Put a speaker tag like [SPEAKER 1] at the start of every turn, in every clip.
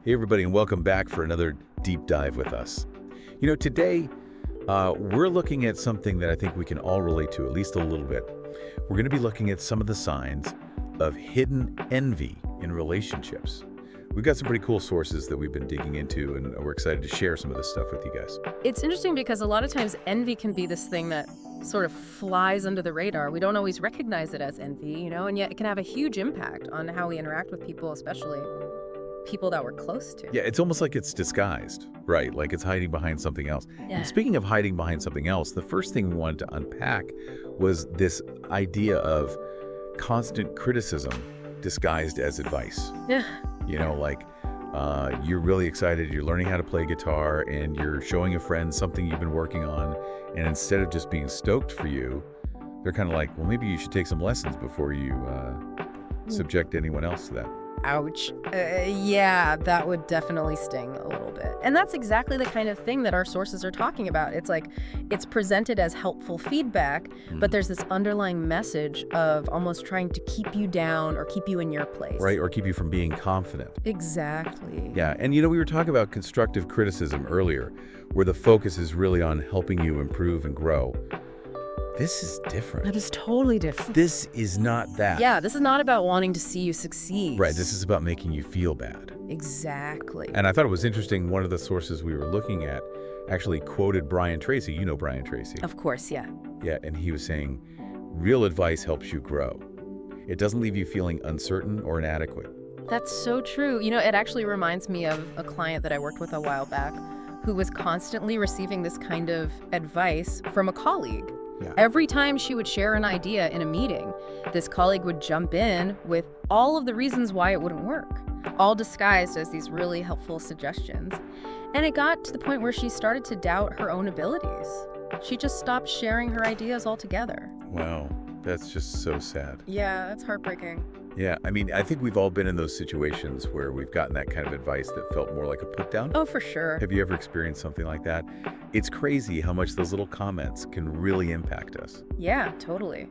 [SPEAKER 1] Hey, everybody, and welcome back for another deep dive with us. Today we're looking at something that I think we can all relate to, at least a little bit. We're going to be looking at some of the signs of hidden envy in relationships. We've got some pretty cool sources that we've been digging into, and we're excited to share some of this stuff with you guys.
[SPEAKER 2] It's interesting because a lot of times envy can be this thing that sort of flies under the radar. We don't always recognize it as envy, and yet it can have a huge impact on how we interact with people, especially people that we're close to.
[SPEAKER 1] Yeah, it's almost like it's disguised, right? Like it's hiding behind something else.
[SPEAKER 2] Yeah.
[SPEAKER 1] And speaking of hiding behind something else, the first thing we wanted to unpack was this idea of constant criticism disguised as advice.
[SPEAKER 2] Yeah.
[SPEAKER 1] You're really excited, you're learning how to play guitar, and you're showing a friend something you've been working on, and instead of just being stoked for you, they're kind of like, well, maybe you should take some lessons before you subject anyone else to that.
[SPEAKER 2] Ouch. Yeah, that would definitely sting a little bit. And that's exactly the kind of thing that our sources are talking about. It's like it's presented as helpful feedback, but there's this underlying message of almost trying to keep you down or keep you in your place.
[SPEAKER 1] Right, or keep you from being confident.
[SPEAKER 2] Exactly.
[SPEAKER 1] Yeah, and we were talking about constructive criticism earlier, where the focus is really on helping you improve and grow. This is different.
[SPEAKER 2] That is totally different.
[SPEAKER 1] This is not that.
[SPEAKER 2] Yeah, this is not about wanting to see you succeed.
[SPEAKER 1] Right, this is about making you feel bad.
[SPEAKER 2] Exactly.
[SPEAKER 1] And I thought it was interesting, one of the sources we were looking at actually quoted Brian Tracy. You know Brian Tracy.
[SPEAKER 2] Of course, yeah.
[SPEAKER 1] Yeah, and he was saying, real advice helps you grow. It doesn't leave you feeling uncertain or inadequate.
[SPEAKER 2] That's so true. It actually reminds me of a client that I worked with a while back who was constantly receiving this kind of advice from a colleague.
[SPEAKER 1] Yeah.
[SPEAKER 2] Every time she would share an idea in a meeting, this colleague would jump in with all of the reasons why it wouldn't work, all disguised as these really helpful suggestions. And it got to the point where she started to doubt her own abilities. She just stopped sharing her ideas altogether.
[SPEAKER 1] Wow, that's just so sad.
[SPEAKER 2] Yeah, that's heartbreaking.
[SPEAKER 1] Yeah, I think we've all been in those situations where we've gotten that kind of advice that felt more like a put down.
[SPEAKER 2] Oh, for sure.
[SPEAKER 1] Have you ever experienced something like that? It's crazy how much those little comments can really impact us.
[SPEAKER 2] Yeah, totally.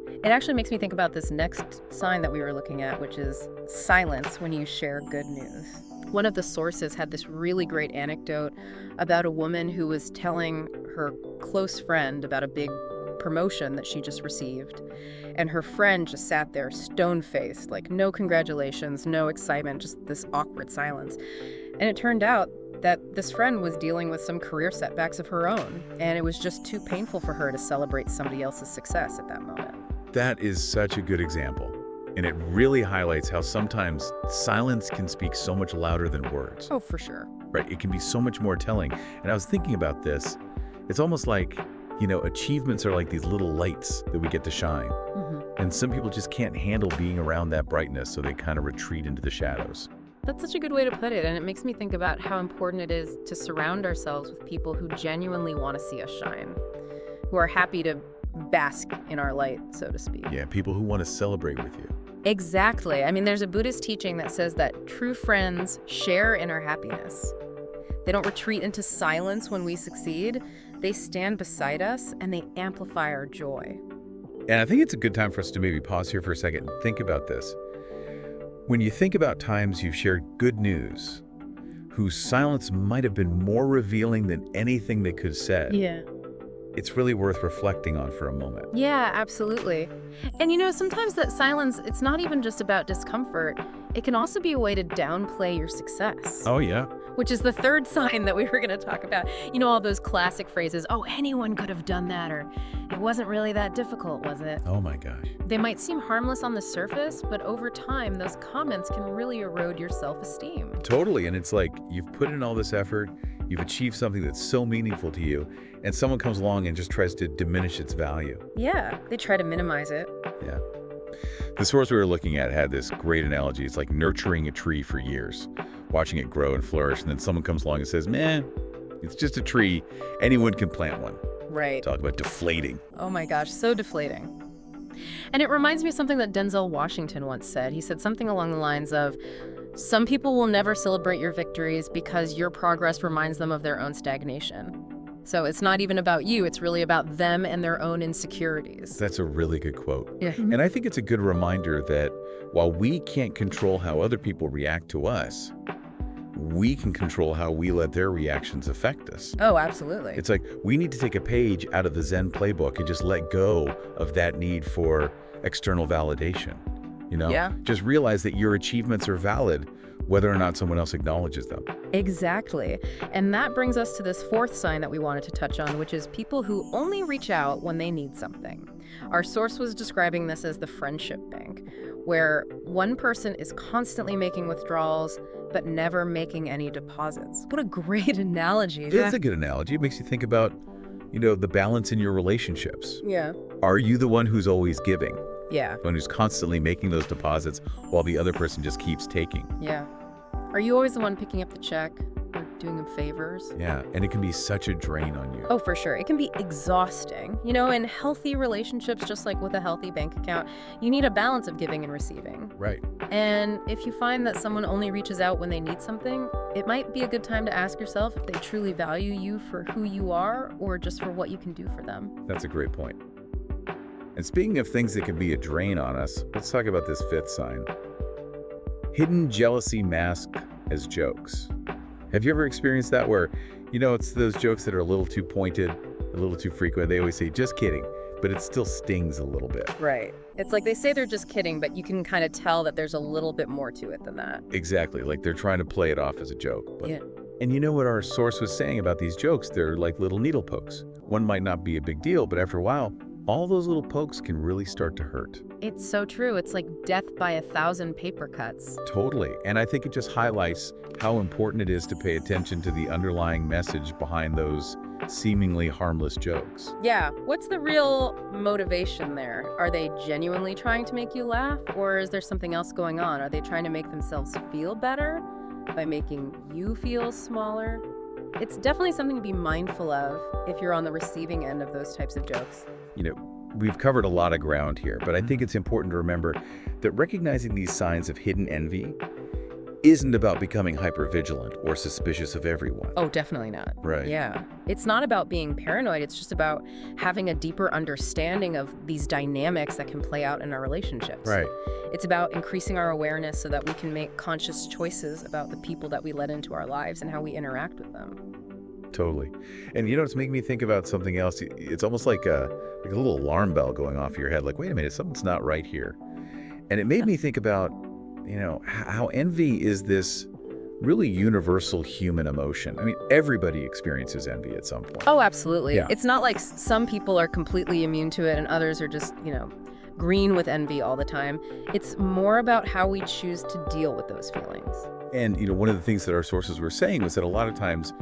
[SPEAKER 2] It actually makes me think about this next sign that we were looking at, which is silence when you share good news. One of the sources had this really great anecdote about a woman who was telling her close friend about a big promotion that she just received. And her friend just sat there stone-faced, like no congratulations, no excitement, just this awkward silence. And it turned out that this friend was dealing with some career setbacks of her own, and it was just too painful for her to celebrate somebody else's success at that moment.
[SPEAKER 1] That is such a good example. And it really highlights how sometimes silence can speak so much louder than words.
[SPEAKER 2] Oh, for sure.
[SPEAKER 1] Right, it can be so much more telling. And I was thinking about this. It's almost like, achievements are like these little lights that we get to shine. And some people just can't handle being around that brightness, so they kind of retreat into the shadows.
[SPEAKER 2] That's such a good way to put it, and it makes me think about how important it is to surround ourselves with people who genuinely want to see us shine, who are happy to bask in our light, so to speak.
[SPEAKER 1] Yeah, people who want to celebrate with you.
[SPEAKER 2] Exactly. There's a Buddhist teaching that says that true friends share in our happiness. They don't retreat into silence when we succeed. They stand beside us, and they amplify our joy.
[SPEAKER 1] And I think it's a good time for us to maybe pause here for a second and think about this. When you think about times you've shared good news, whose silence might have been more revealing than anything they could have said,
[SPEAKER 2] Yeah.
[SPEAKER 1] it's really worth reflecting on for a moment.
[SPEAKER 2] Yeah, absolutely. And sometimes that silence, it's not even just about discomfort. It can also be a way to downplay your success.
[SPEAKER 1] Oh, yeah.
[SPEAKER 2] Which is the third sign that we were going to talk about. All those classic phrases, oh, anyone could have done that, or it wasn't really that difficult, was it?
[SPEAKER 1] Oh, my gosh.
[SPEAKER 2] They might seem harmless on the surface, but over time, those comments can really erode your self-esteem.
[SPEAKER 1] Totally. And it's like you've put in all this effort, you've achieved something that's so meaningful to you, and someone comes along and just tries to diminish its value.
[SPEAKER 2] Yeah, they try to minimize it.
[SPEAKER 1] Yeah. The source we were looking at had this great analogy. It's like nurturing a tree for years, watching it grow and flourish, and then someone comes along and says, man, it's just a tree. Anyone can plant one.
[SPEAKER 2] Right.
[SPEAKER 1] Talk about deflating.
[SPEAKER 2] Oh my gosh, so deflating. And it reminds me of something that Denzel Washington once said. He said something along the lines of, some people will never celebrate your victories because your progress reminds them of their own stagnation. So it's not even about you, it's really about them and their own insecurities.
[SPEAKER 1] That's a really good quote.
[SPEAKER 2] Yeah.
[SPEAKER 1] And I think it's a good reminder that while we can't control how other people react to us, we can control how we let their reactions affect us.
[SPEAKER 2] Oh, absolutely.
[SPEAKER 1] It's like we need to take a page out of the Zen playbook and just let go of that need for external validation.
[SPEAKER 2] Yeah.
[SPEAKER 1] Just realize that your achievements are valid whether or not someone else acknowledges them.
[SPEAKER 2] Exactly. And that brings us to this fourth sign that we wanted to touch on, which is people who only reach out when they need something. Our source was describing this as the friendship bank, where one person is constantly making withdrawals but never making any deposits. What a great analogy.
[SPEAKER 1] It's a good analogy. It makes you think about, the balance in your relationships.
[SPEAKER 2] Yeah.
[SPEAKER 1] Are you the one who's always giving?
[SPEAKER 2] Yeah.
[SPEAKER 1] One who's constantly making those deposits while the other person just keeps taking?
[SPEAKER 2] Yeah. Are you always the one picking up the check or doing them favors?
[SPEAKER 1] Yeah, and it can be such a drain on you.
[SPEAKER 2] Oh, for sure. It can be exhausting. In healthy relationships, just like with a healthy bank account, you need a balance of giving and receiving.
[SPEAKER 1] Right.
[SPEAKER 2] And if you find that someone only reaches out when they need something, it might be a good time to ask yourself if they truly value you for who you are or just for what you can do for them.
[SPEAKER 1] That's a great point. And speaking of things that can be a drain on us, let's talk about this fifth sign. Hidden jealousy masked as jokes. Have you ever experienced that where, it's those jokes that are a little too pointed, a little too frequent? They always say, just kidding, but it still stings a little bit.
[SPEAKER 2] Right. It's like they say they're just kidding, but you can kind of tell that there's a little bit more to it than that.
[SPEAKER 1] Exactly, like they're trying to play it off as a joke. But,
[SPEAKER 2] Yeah.
[SPEAKER 1] And you know what our source was saying about these jokes? They're like little needle pokes. One might not be a big deal, but after a while, all those little pokes can really start to hurt.
[SPEAKER 2] It's so true. It's like death by 1,000 paper cuts.
[SPEAKER 1] Totally. And I think it just highlights how important it is to pay attention to the underlying message behind those seemingly harmless jokes.
[SPEAKER 2] Yeah. What's the real motivation there? Are they genuinely trying to make you laugh, or is there something else going on? Are they trying to make themselves feel better by making you feel smaller? It's definitely something to be mindful of if you're on the receiving end of those types of jokes.
[SPEAKER 1] We've covered a lot of ground here, but I think it's important to remember that recognizing these signs of hidden envy isn't about becoming hypervigilant or suspicious of everyone.
[SPEAKER 2] Oh, definitely not.
[SPEAKER 1] Right.
[SPEAKER 2] Yeah. It's not about being paranoid. It's just about having a deeper understanding of these dynamics that can play out in our relationships.
[SPEAKER 1] Right.
[SPEAKER 2] It's about increasing our awareness so that we can make conscious choices about the people that we let into our lives and how we interact with them.
[SPEAKER 1] Totally. And it's making me think about something else. It's almost like a little alarm bell going off in your head, like, wait a minute, something's not right here. And it made me think about, how envy is this really universal human emotion. I mean, everybody experiences envy at some point.
[SPEAKER 2] Oh, absolutely.
[SPEAKER 1] Yeah.
[SPEAKER 2] It's not like some people are completely immune to it and others are just, green with envy all the time. It's more about how we choose to deal with those feelings.
[SPEAKER 1] And, one of the things that our sources were saying was that a lot of times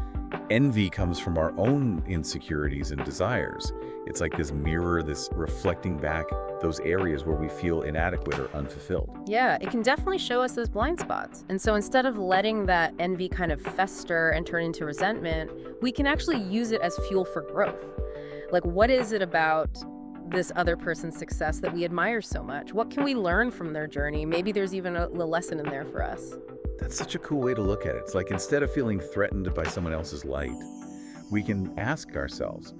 [SPEAKER 1] envy comes from our own insecurities and desires. It's like this mirror, this reflecting back those areas where we feel inadequate or unfulfilled.
[SPEAKER 2] Yeah, it can definitely show us those blind spots. And so instead of letting that envy kind of fester and turn into resentment, we can actually use it as fuel for growth. Like, what is it about this other person's success that we admire so much? What can we learn from their journey? Maybe there's even a lesson in there for us.
[SPEAKER 1] That's such a cool way to look at it. It's like instead of feeling threatened by someone else's light, we can ask ourselves,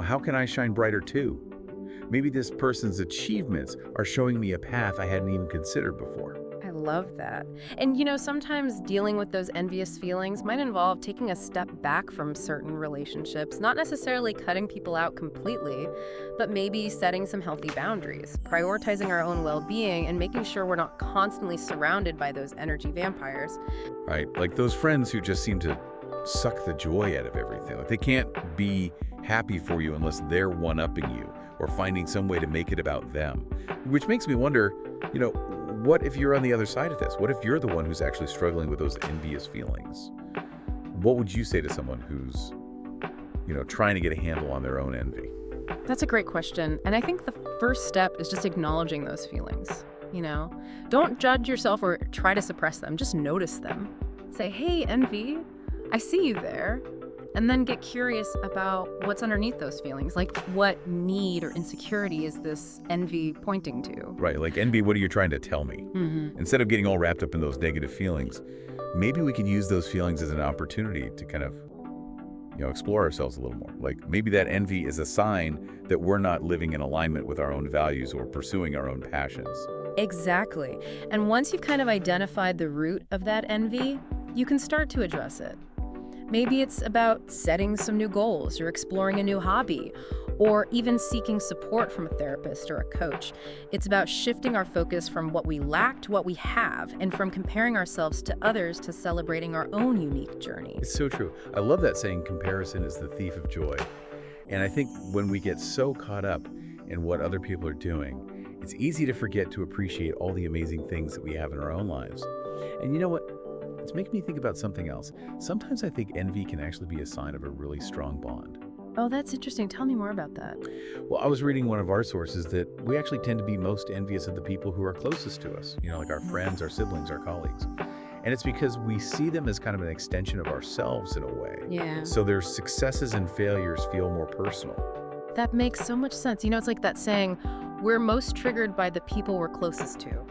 [SPEAKER 1] how can I shine brighter too? Maybe this person's achievements are showing me a path I hadn't even considered before.
[SPEAKER 2] I love that. And sometimes dealing with those envious feelings might involve taking a step back from certain relationships, not necessarily cutting people out completely, but maybe setting some healthy boundaries, prioritizing our own well-being, and making sure we're not constantly surrounded by those energy vampires.
[SPEAKER 1] Right? Like those friends who just seem to suck the joy out of everything. Like they can't be happy for you unless they're one-upping you or finding some way to make it about them. Which makes me wonder, what if you're on the other side of this? What if you're the one who's actually struggling with those envious feelings? What would you say to someone who's, trying to get a handle on their own envy?
[SPEAKER 2] That's a great question. And I think the first step is just acknowledging those feelings. Don't judge yourself or try to suppress them. Just notice them. Say, hey, envy, I see you there. And then get curious about what's underneath those feelings. Like, what need or insecurity is this envy pointing to?
[SPEAKER 1] Right, like envy, what are you trying to tell me?
[SPEAKER 2] Mm-hmm.
[SPEAKER 1] Instead of getting all wrapped up in those negative feelings, maybe we can use those feelings as an opportunity to kind of, explore ourselves a little more. Like maybe that envy is a sign that we're not living in alignment with our own values or pursuing our own passions.
[SPEAKER 2] Exactly. And once you've kind of identified the root of that envy, you can start to address it. Maybe it's about setting some new goals or exploring a new hobby, or even seeking support from a therapist or a coach. It's about shifting our focus from what we lack to what we have, and from comparing ourselves to others to celebrating our own unique journey.
[SPEAKER 1] It's so true. I love that saying, comparison is the thief of joy. And I think when we get so caught up in what other people are doing, it's easy to forget to appreciate all the amazing things that we have in our own lives. And you know what? It's making me think about something else. Sometimes I think envy can actually be a sign of a really strong bond.
[SPEAKER 2] Oh, that's interesting. Tell me more about that.
[SPEAKER 1] Well, I was reading one of our sources that we actually tend to be most envious of the people who are closest to us, like our friends, our siblings, our colleagues. And it's because we see them as kind of an extension of ourselves in a way.
[SPEAKER 2] Yeah.
[SPEAKER 1] So their successes and failures feel more personal.
[SPEAKER 2] That makes so much sense. It's like that saying, we're most triggered by the people we're closest to.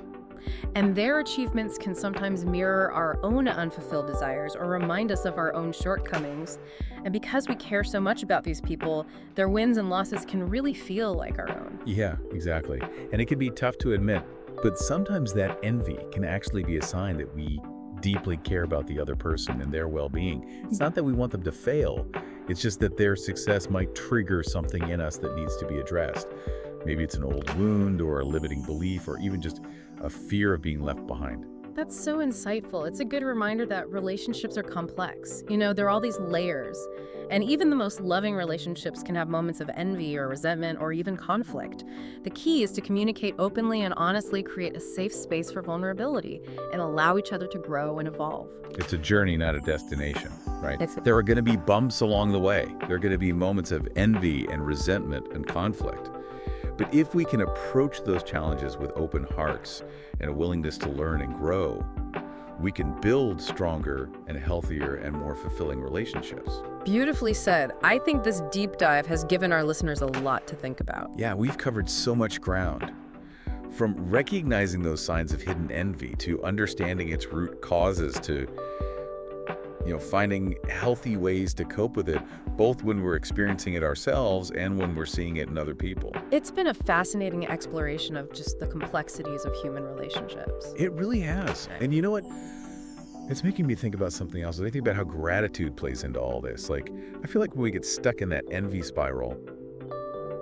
[SPEAKER 2] And their achievements can sometimes mirror our own unfulfilled desires or remind us of our own shortcomings. And because we care so much about these people, their wins and losses can really feel like our own.
[SPEAKER 1] Yeah, exactly. And it can be tough to admit, but sometimes that envy can actually be a sign that we deeply care about the other person and their well-being. It's not that we want them to fail, it's just that their success might trigger something in us that needs to be addressed. Maybe it's an old wound or a limiting belief or even just a fear of being left behind.
[SPEAKER 2] That's so insightful. It's a good reminder that relationships are complex. There are all these layers. And even the most loving relationships can have moments of envy or resentment or even conflict. The key is to communicate openly and honestly, create a safe space for vulnerability, and allow each other to grow and evolve.
[SPEAKER 1] It's a journey, not a destination, right?
[SPEAKER 2] It's-
[SPEAKER 1] There are going to be bumps along the way. There are going to be moments of envy and resentment and conflict. But if we can approach those challenges with open hearts and a willingness to learn and grow, we can build stronger and healthier and more fulfilling relationships.
[SPEAKER 2] Beautifully said. I think this deep dive has given our listeners a lot to think about.
[SPEAKER 1] Yeah, we've covered so much ground. From recognizing those signs of hidden envy to understanding its root causes to finding healthy ways to cope with it, both when we're experiencing it ourselves and when we're seeing it in other people.
[SPEAKER 2] It's been a fascinating exploration of just the complexities of human relationships.
[SPEAKER 1] It really has. And you know what? It's making me think about something else. I think about how gratitude plays into all this. I feel like when we get stuck in that envy spiral,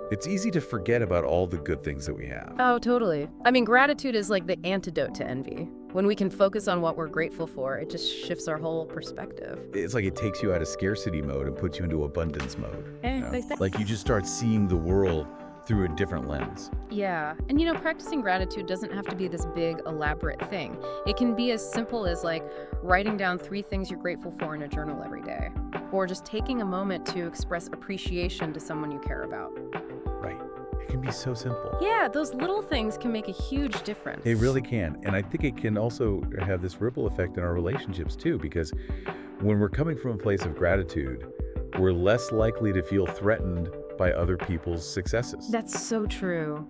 [SPEAKER 1] it's easy to forget about all the good things that we have.
[SPEAKER 2] Oh, totally. Gratitude is like the antidote to envy. When we can focus on what we're grateful for, it just shifts our whole perspective.
[SPEAKER 1] It's like it takes you out of scarcity mode and puts you into abundance mode.
[SPEAKER 2] Exactly.
[SPEAKER 1] Like you just start seeing the world through a different lens.
[SPEAKER 2] Yeah. And practicing gratitude doesn't have to be this big, elaborate thing. It can be as simple as writing down 3 things you're grateful for in a journal every day, or just taking a moment to express appreciation to someone you care about.
[SPEAKER 1] Right. It can be so simple.
[SPEAKER 2] Yeah, those little things can make a huge difference.
[SPEAKER 1] They really can. And I think it can also have this ripple effect in our relationships too, because when we're coming from a place of gratitude, we're less likely to feel threatened by other people's successes.
[SPEAKER 2] That's so true.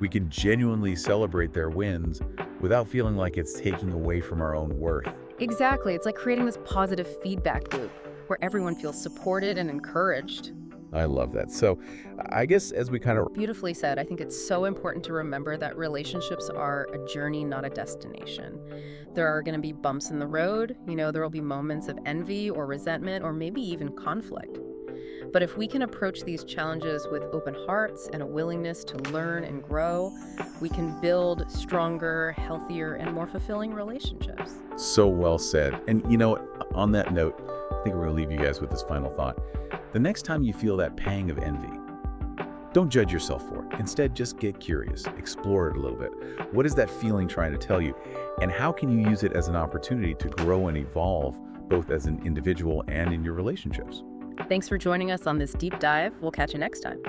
[SPEAKER 1] We can genuinely celebrate their wins without feeling like it's taking away from our own worth.
[SPEAKER 2] Exactly. It's like creating this positive feedback loop where everyone feels supported and encouraged.
[SPEAKER 1] I love that. So I guess as we kind of...
[SPEAKER 2] Beautifully said. I think it's so important to remember that relationships are a journey, not a destination. There are going to be bumps in the road. There will be moments of envy or resentment or maybe even conflict. But if we can approach these challenges with open hearts and a willingness to learn and grow, we can build stronger, healthier, and more fulfilling relationships.
[SPEAKER 1] So well said. And on that note, I think we're going to leave you guys with this final thought. The next time you feel that pang of envy, don't judge yourself for it. Instead, just get curious, explore it a little bit. What is that feeling trying to tell you? And how can you use it as an opportunity to grow and evolve, both as an individual and in your relationships?
[SPEAKER 2] Thanks for joining us on this deep dive. We'll catch you next time.